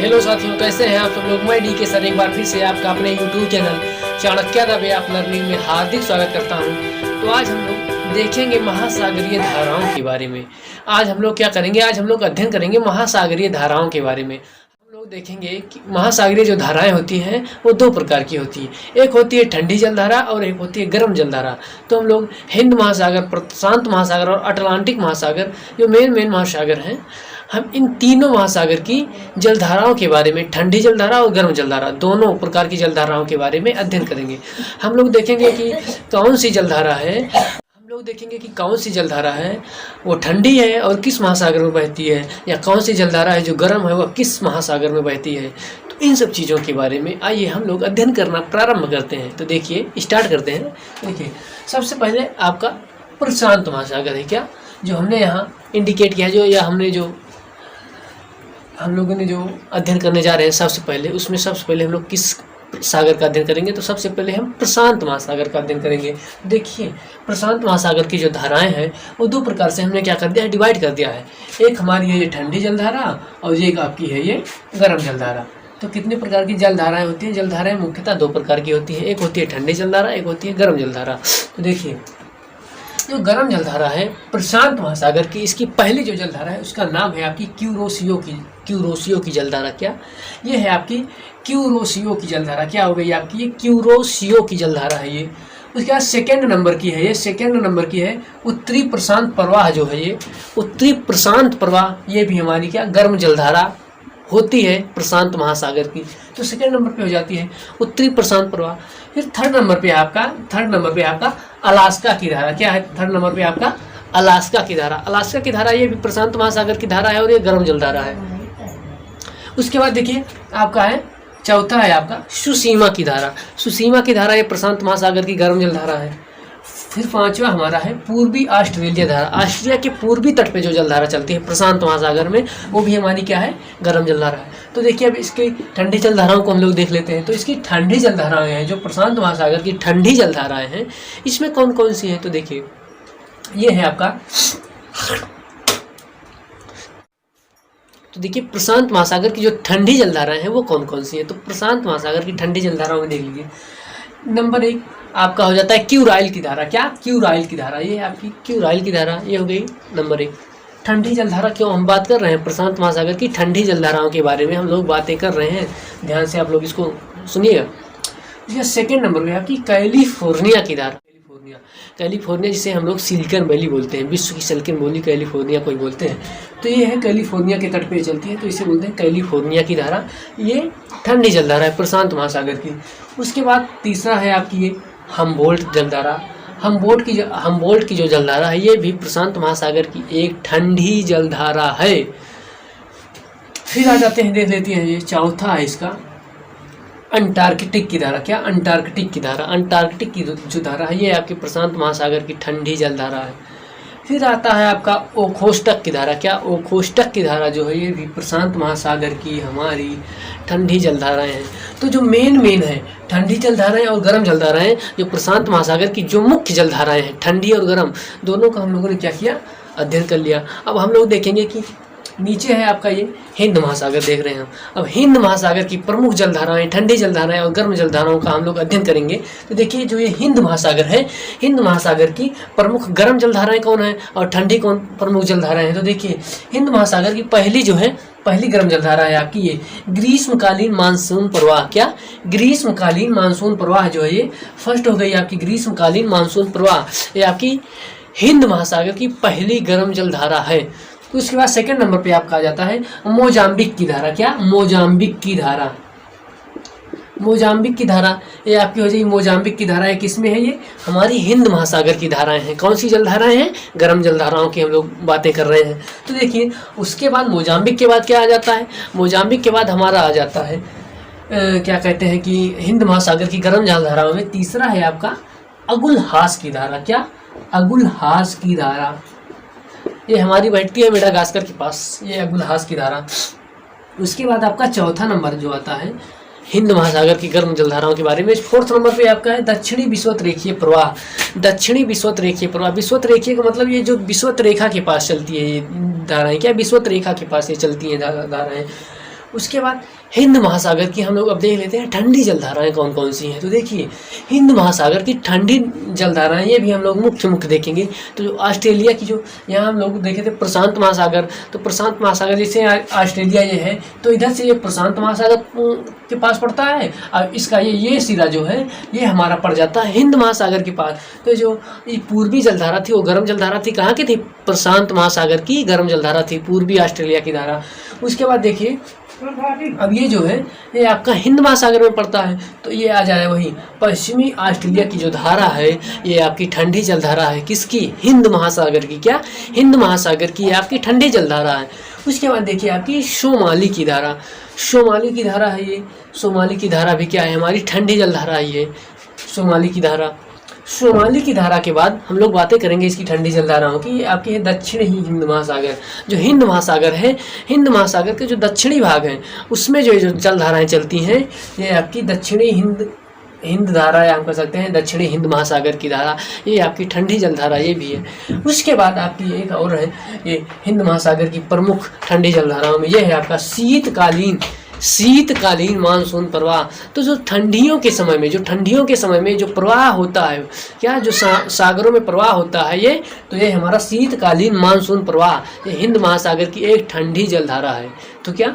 Hello साथियों, कैसे हैं आप सब लोग। मैं डी के सर एक बार फिर से आपका अपने YouTube channel Chanakya the way of learning में हार्दिक स्वागत करता हूं। तो आज हम लोग देखेंगे महासागरीय धाराओं के बारे में। आज हम लोग क्या करेंगे, आज हम लोग अध्ययन करेंगे महासागरीय धाराओं के बारे में। हम लोग देखेंगे कि महासागरीय जो धाराएं होती हैं वो दो प्रकार की होती है। एक होती है ठंडी जलधारा और एक होती है गर्म जलधारा। तो हम लोग हिंद महासागर, प्रशांत महासागर और अटलांटिक महासागर, जो मेन महासागर हैं, हम इन तीनों महासागर की जलधाराओं के बारे में, ठंडी जलधारा और गर्म जलधारा, दोनों प्रकार की जलधाराओं के बारे में अध्ययन करेंगे। हम लोग देखेंगे कि कौन सी जलधारा है, हम लोग देखेंगे कि कौन सी जलधारा है वो ठंडी है और किस महासागर में बहती है, या कौन सी जलधारा है जो गर्म है वह किस महासागर में बहती है। तो इन सब चीज़ों के बारे में आइए हम लोग अध्ययन करना प्रारंभ करते हैं। तो देखिए, स्टार्ट करते हैं। देखिए, सबसे पहले आपका प्रशांत महासागर है क्या, जो हमने यहाँ इंडिकेट किया, जो या हमने जो हम लोगों ने जो अध्ययन करने जा रहे हैं सबसे पहले हम लोग किस सागर का अध्ययन करेंगे। तो सबसे पहले हम प्रशांत महासागर का अध्ययन करेंगे। देखिए, प्रशांत महासागर की जो धाराएं हैं वो दो प्रकार से हमने क्या कर दिया है, डिवाइड कर दिया है। एक हमारी है ये ठंडी जलधारा और एक आपकी है ये गर्म जलधारा। तो कितने प्रकार की जलधाराएं होती हैं? जलधाराएं मुख्यतः दो प्रकार की होती हैं। एक होती है ठंडी जलधारा, एक होती है गर्म जलधारा। तो देखिए, जो गर्म जलधारा है प्रशांत महासागर की, इसकी पहली जो जलधारा है उसका नाम है आपकी क्यूरोसियो की जलधारा। क्या ये है आपकी क्यूरोसियो की जलधारा? क्या हो गई आपकी ये क्यूरोसियो की जलधारा है ये। उसके बाद सेकेंड नंबर की है उत्तरी प्रशांत प्रवाह। जो है ये उत्तरी प्रशांत प्रवाह, ये भी हमारी क्या गर्म जलधारा होती है प्रशांत महासागर की। तो सेकेंड नंबर पे हो जाती है उत्तरी प्रशांत प्रवाह। फिर थर्ड नंबर पे आपका अलास्का की धारा। क्या है थर्ड नंबर पे आपका? अलास्का की धारा। ये भी प्रशांत महासागर की धारा है और ये गर्म जलधारा है। उसके बाद देखिए आपका है चौथा है आपका सुसीमा की धारा। ये प्रशांत महासागर की गर्म जलधारा है। फिर पांचवा हमारा है पूर्वी ऑस्ट्रेलिया धारा। ऑस्ट्रेलिया के पूर्वी तट पे जो जलधारा चलती है प्रशांत महासागर में, वो भी हमारी क्या है, गर्म जलधारा है। तो देखिए, अब इसकी ठंडी जलधाराओं को हम लोग देख लेते हैं। तो इसकी ठंडी जलधाराएं हैं, जो प्रशांत महासागर की ठंडी जलधाराएं हैं, इसमें कौन कौन सी हैं? तो देखिए, ये है आपका, तो देखिए प्रशांत महासागर की जो ठंडी जलधाराएं हैं वो कौन कौन सी हैं। तो प्रशांत महासागर की ठंडी जलधाराओं में देख लीजिए, नंबर 1 आपका हो जाता है क्यूराइल की धारा। क्या? क्यूराइल की धारा। ये आपकी क्यूराइल की धारा, ये हो गई नंबर 1 ठंडी जलधारा। क्यों हम बात कर रहे हैं प्रशांत महासागर की ठंडी जलधाराओं के बारे में, हम लोग बातें कर रहे हैं, ध्यान से आप लोग इसको सुनिएगा। इसका सेकेंड नंबर में आपकी कैलिफोर्निया की धारा। कैलिफोर्निया जिसे हम लोग सिलिकन वैली बोलते हैं, विश्व की सिलिकन वैली कैलिफोर्निया को बोलते हैं। तो ये है कैलिफोर्निया के तट पे चलती है, तो इसे बोलते हैं कैलिफोर्निया की धारा। ये ठंडी जलधारा है प्रशांत महासागर की। उसके बाद तीसरा है आपकी ये हम्बोल्ट जलधारा। हम्बोल्ट की जो जलधारा है ये भी प्रशांत महासागर की एक ठंडी जलधारा है। फिर आ जाते हैं, देख लेते हैं, ये चौथा है इसका अंटार्कटिक की धारा। क्या? अंटार्कटिक की धारा। अंटार्कटिक की जो धारा है ये आपकी प्रशांत महासागर की ठंडी जलधारा है। फिर आता है आपका ओखोस्टक की धारा। क्या? ओखोस्टक की धारा जो है ये भी प्रशांत महासागर की हमारी ठंडी जलधाराएं हैं। तो जो मेन है ठंडी जलधाराएं और गर्म जलधाराएं, जो प्रशांत महासागर की जो मुख्य जलधाराएं हैं, ठंडी और गर्म, दोनों का हम लोगों ने क्या किया, अध्ययन कर लिया। अब हम लोग देखेंगे कि नीचे है आपका ये हिंद महासागर देख रहे हैं हम। अब हिंद महासागर की प्रमुख जलधाराएं, ठंडी जलधाराएं और गर्म जलधाराओं का हम लोग अध्ययन करेंगे। तो देखिए, जो ये हिंद महासागर है, हिंद महासागर की प्रमुख गर्म जलधाराएं कौन है और ठंडी कौन प्रमुख जलधाराएं हैं। तो देखिए, हिंद महासागर की पहली गर्म जलधारा है आपकी ये ग्रीष्मकालीन मानसून प्रवाह। क्या? ग्रीष्मकालीन मानसून प्रवाह जो है ये फर्स्ट हो गई आपकी ग्रीष्मकालीन मानसून प्रवाह। ये आपकी हिंद महासागर की पहली गर्म जलधारा है। तो उसके बाद सेकंड नंबर पे आपका आ जाता है मोजाम्बिक की धारा। क्या? मोजाम्बिक की धारा ये आपकी हो जाएगी। मोजाम्बिक की धारा है किसमें है? ये हमारी हिंद महासागर की धाराएं हैं। कौन सी जलधाराएं हैं? गर्म जलधाराओं की हम लोग बातें कर रहे हैं। तो देखिए, उसके बाद मोजाम्बिक के बाद क्या आ जाता है? मोजाम्बिक के बाद हमारा आ जाता है क्या कहते हैं कि हिंद महासागर की गर्म जलधाराओं में तीसरा है आपका अगुलहास की धारा। क्या? अगुलहास की धारा, ये हमारी बैठती है मेडागास्कर के पास, ये अगुलहास की धारा। उसके बाद आपका चौथा नंबर जो आता है हिंद महासागर की गर्म जलधाराओं के बारे में। फोर्थ नंबर पे आपका है दक्षिणी विषुवत रेखीय प्रवाह। दक्षिणी विषुवत रेखीय प्रवाह, विषुवत रेखीय का मतलब ये जो विषुवत रेखा के पास चलती है ये धाराएं। क्या? विषुवत रेखा के पास ये चलती हैं धाराएं। उसके बाद हिंद महासागर की हम लोग अब देख लेते हैं ठंडी जलधाराएं कौन कौन सी हैं। तो देखिए हिंद महासागर की ठंडी जलधाराएं ये भी हम लोग मुख्य देखेंगे। तो जो ऑस्ट्रेलिया की जो यहाँ हम लोग देखे थे प्रशांत महासागर, तो प्रशांत महासागर जैसे ऑस्ट्रेलिया ये है तो इधर से ये प्रशांत महासागर के पास पड़ता है और इसका ये सिरा जो है ये हमारा पड़ जाता है हिंद महासागर के पास। तो जो ये पूर्वी जलधारा थी वो गर्म जलधारा थी, कहाँ की थी? प्रशांत महासागर की गर्म जलधारा थी, पूर्वी ऑस्ट्रेलिया की धारा। उसके बाद देखिए अब ये जो है ये आपका हिंद महासागर में पड़ता है, तो ये आ जाए वही पश्चिमी ऑस्ट्रेलिया की जो धारा है ये आपकी ठंडी जलधारा है। किसकी? हिंद महासागर की। क्या? हिंद महासागर की आपकी ठंडी जलधारा है। उसके बाद देखिए आपकी सोमाली की धारा, सोमाली की धारा है ये, सोमाली की धारा भी क्या है? हमारी ठंडी जलधारा है ये सोमाली की धारा। सोमाली की धारा के बाद हम लोग बातें करेंगे इसकी ठंडी जलधाराओं की। ये आपके दक्षिणी हिंद महासागर, जो हिंद महासागर है, हिंद महासागर के जो दक्षिणी भाग हैं उसमें जो जलधाराएं चलती हैं ये आपकी दक्षिणी हिंद धारा या हम कह सकते हैं दक्षिणी हिंद महासागर की धारा, ये आपकी ठंडी जलधारा ये भी है। उसके बाद आपकी एक और है ये हिंद महासागर की प्रमुख ठंडी जलधाराओं में ये है आपका शीतकालीन मानसून प्रवाह। तो जो ठंडियों के समय में जो प्रवाह होता है, क्या जो सागरों में प्रवाह होता है ये, तो ये हमारा शीतकालीन मानसून प्रवाह, ये हिंद महासागर की एक ठंडी जलधारा है। तो क्या,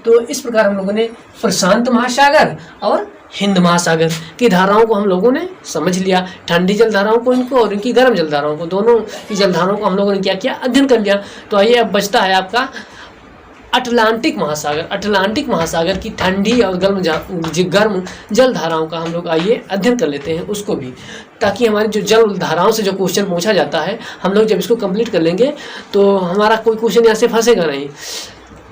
तो इस प्रकार हम लोगों ने प्रशांत महासागर और हिंद महासागर की धाराओं को हम लोगों ने समझ लिया, ठंडी जलधाराओं को इनको और इनकी गर्म जलधाराओं को, दोनों की जलधाराओं को हम लोगों ने क्या किया? अध्ययन कर लिया। तो आइए अब बचता है आपका अटलांटिक महासागर। अटलांटिक महासागर की ठंडी और गर्म जलधाराओं का हम लोग आइए अध्ययन कर लेते हैं उसको भी, ताकि हमारी जो जल धाराओं से जो क्वेश्चन पूछा जाता है हम लोग जब इसको कंप्लीट कर लेंगे तो हमारा कोई क्वेश्चन यहाँ से फंसेगा नहीं,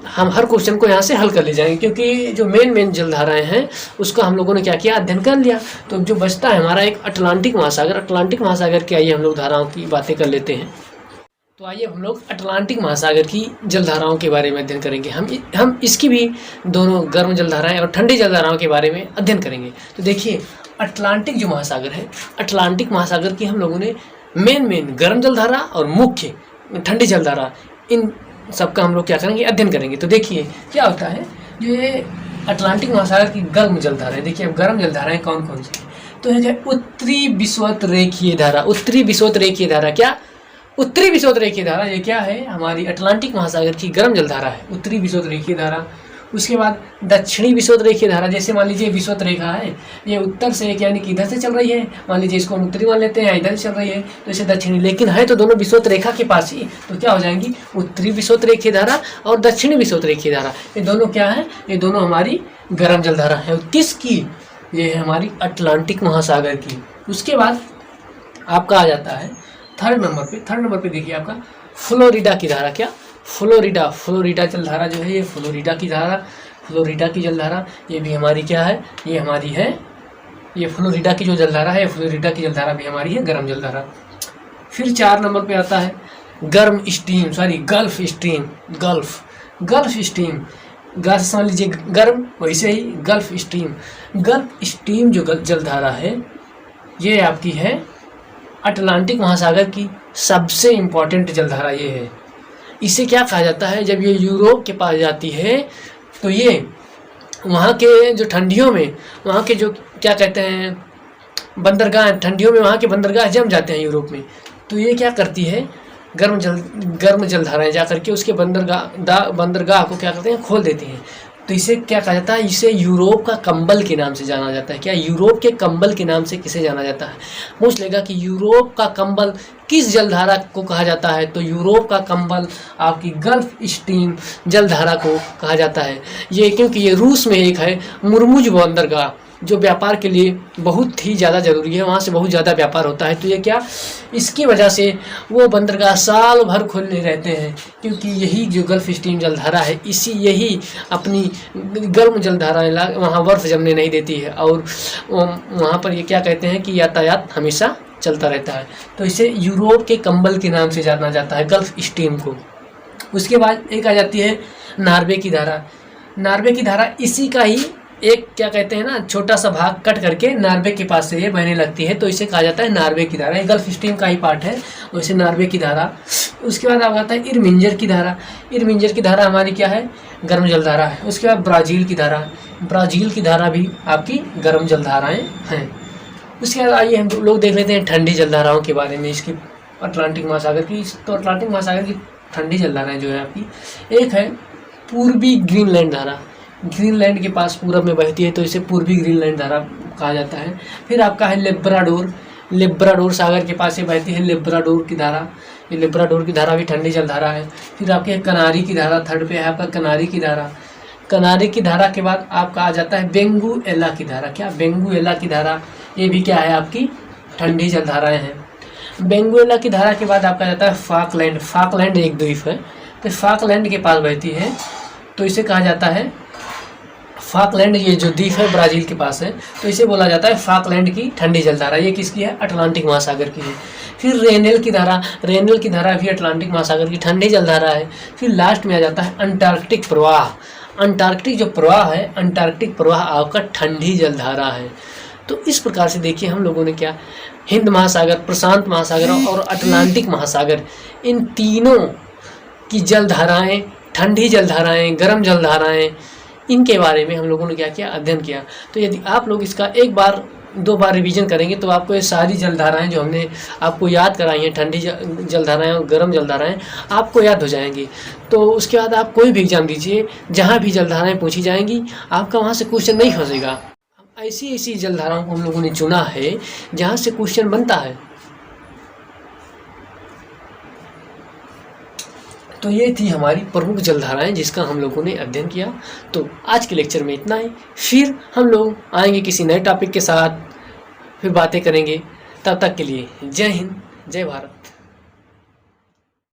हम हर क्वेश्चन को यहाँ से हल कर ले जाएंगे, क्योंकि जो मेन जलधाराएं हैं उसका हम लोगों ने क्या किया? अध्ययन कर लिया। तो जो बचता है हमारा एक अटलांटिक महासागर के आइए हम लोग धाराओं की बातें कर लेते हैं। तो आइए हम लोग अटलांटिक महासागर की जलधाराओं के बारे में अध्ययन करेंगे। हम इसकी भी दोनों गर्म जलधाराएं और ठंडी जलधाराओं के बारे में अध्ययन करेंगे। तो देखिए अटलांटिक जो महासागर है, अटलांटिक महासागर की हम लोगों ने मेन गर्म जलधारा और मुख्य ठंडी जलधारा, इन सबका हम लोग क्या करेंगे? अध्ययन करेंगे। तो देखिए क्या होता है, जो ये अटलांटिक महासागर की गर्म जलधाराएं, देखिए अब गर्म जलधाराएं कौन कौन सी है? तो है उत्तरी विषुवत रेखीय धारा। उत्तरी विषुवत रेखीय धारा, क्या? उत्तरी विषुवत रेखीय धारा ये क्या है? हमारी अटलांटिक महासागर की गर्म जलधारा है, उत्तरी विषुवत रेखीय धारा। उसके बाद दक्षिणी विषुवत रेखीय धारा, जैसे मान लीजिए विषुवत रेखा है, ये उत्तर से यानी कि इधर से चल रही है, मान लीजिए इसको हम उत्तरी मान लेते हैं, इधर से चल रही है तो इसे दक्षिणी, लेकिन है तो दोनों विषुवत रेखा के पास ही, तो क्या हो जाएंगी? उत्तरी विषुवत रेखीय धारा और दक्षिणी विषुवत रेखीय धारा, ये दोनों क्या है? ये दोनों हमारी गर्म जलधारा है। किसकी? ये है हमारी अटलांटिक महासागर की। उसके बाद आपका आ जाता है थर्ड नंबर पे देखिए आपका फ्लोरिडा की धारा। क्या? फ्लोरिडा जलधारा जो है ये फ्लोरिडा की जलधारा, ये भी हमारी क्या है? ये हमारी है, ये फ्लोरिडा की जो जलधारा है, फ्लोरिडा की जलधारा भी हमारी है गर्म जलधारा। फिर 4 नंबर पे आता है गल्फ स्ट्रीम। गल्फ समझ लीजिए गर्म, वैसे ही गल्फ स्ट्रीम जो जलधारा है ये आपकी है अटलांटिक महासागर की सबसे इम्पॉर्टेंट जलधारा ये है। इसे क्या कहा जाता है? जब ये यूरोप के पास जाती है तो ये वहाँ के जो ठंडियों में, वहाँ के जो क्या कहते हैं बंदरगाह, ठंडियों में वहाँ के बंदरगाह जम जाते हैं यूरोप में, तो ये क्या करती है? गर्म जलधाराएं जा करके उसके बंदरगाह को क्या करते हैं? खोल देती हैं। तो इसे क्या कहा जाता है? इसे यूरोप का कंबल के नाम से जाना जाता है। क्या? यूरोप के कंबल के नाम से किसे जाना जाता है? पूछ लेगा कि यूरोप का कंबल किस जलधारा को कहा जाता है? तो यूरोप का कंबल आपकी गल्फ स्ट्रीम जलधारा को कहा जाता है। ये क्योंकि ये रूस में एक है मुर्मुज बंदरगाह, जो व्यापार के लिए बहुत ही ज़्यादा ज़रूरी है, वहाँ से बहुत ज़्यादा व्यापार होता है। तो ये क्या, इसकी वजह से वो बंदरगाह साल भर खुले रहते हैं, क्योंकि यही जो गल्फ स्ट्रीम जलधारा है यही अपनी गर्म जलधारा वहाँ बर्फ़ जमने नहीं देती है, और वहाँ पर ये क्या कहते हैं कि यातायात हमेशा चलता रहता है। तो इसे यूरोप के कंबल के नाम से जाना जाता है, गल्फ स्ट्रीम को। उसके बाद एक आ जाती है नॉर्वे की धारा। नॉर्वे की धारा इसी का ही एक क्या कहते हैं ना, छोटा सा भाग कट करके नार्वे के पास से ये बहने लगती है, तो इसे कहा जाता है नार्वे की धारा। ये गल्फ स्ट्रीम का ही पार्ट है, वैसे नार्वे की धारा। उसके बाद आता है इरमिंजर की धारा। इरमिंजर की धारा हमारी क्या है, गर्म जल धारा है। उसके बाद ब्राज़ील की धारा, ब्राज़ील की धारा भी आपकी गर्म जल धाराएँ हैं। उसके बाद आइए हम लोग देख लेते हैं ठंडी जल धाराओं के बारे में, इसकी अटलांटिक महासागर की। तो अटलांटिक महासागर की ठंडी जल धाराएँ जो है आपकी, एक है पूर्वी ग्रीनलैंड धारा। ग्रीनलैंड के पास पूरब में बहती है, तो इसे पूर्वी ग्रीनलैंड धारा कहा जाता है। फिर आपका है लेब्राडोर, लेब्राडोर सागर के पास ये बहती है लेब्राडोर की धारा। ये लेब्राडोर की धारा भी ठंडी जल धारा है। फिर आपके कनारी की धारा, थर्ड पे है आपका कनारी की धारा। कनारी की धारा के बाद आपका आ जाता है वेनेजुएला की धारा। क्या, वेनेजुएला की धारा, ये भी क्या है आपकी ठंडी जल धाराएँ हैं। वेनेजुएला की धारा के बाद आपका जाता है फाकलैंड। फाकलैंड एक द्वीप है, तो फाकलैंड के पास बहती है, तो इसे कहा जाता है फाकलैंड। ये जो द्वीप है ब्राज़ील के पास है, तो इसे बोला जाता है फाकलैंड की ठंडी जल धारा। ये किसकी है, अटलांटिक महासागर की है। फिर रेनेल की धारा, रेनेल की धारा भी अटलांटिक महासागर की ठंडी जल धारा है। फिर लास्ट में आ जाता है अंटार्कटिक प्रवाह। अंटार्कटिक जो प्रवाह है, अंटार्कटिक प्रवाह आपका ठंडी जल धारा है। तो इस प्रकार से देखिए हम लोगों ने क्या, हिंद महासागर, प्रशांत महासागर और अटलांटिक महासागर, इन तीनों की जल धाराएँ, ठंडी जल धाराएँ, गर्म जल धाराएँ, इनके बारे में हम लोगों ने क्या किया, अध्ययन किया। तो यदि आप लोग इसका एक बार दो बार रिवीजन करेंगे तो आपको ये सारी जलधाराएँ जो हमने आपको याद कराई हैं, ठंडी जलधाराएँ और गर्म जलधाराएँ, आपको याद हो जाएंगी। तो उसके बाद आप कोई भी एग्जाम दीजिए, जहाँ भी जलधाराएँ पूछी जाएंगी, आपका वहाँ से क्वेश्चन नहीं फंसेगा। ऐसी ऐसी जलधाराओं को हम लोगों ने चुना है जहाँ से क्वेश्चन बनता है। तो ये थी हमारी प्रमुख जलधाराएं जिसका हम लोगों ने अध्ययन किया। तो आज के लेक्चर में इतना ही, फिर हम लोग आएंगे किसी नए टॉपिक के साथ, फिर बातें करेंगे। तब तक के लिए जय हिंद, जय भारत।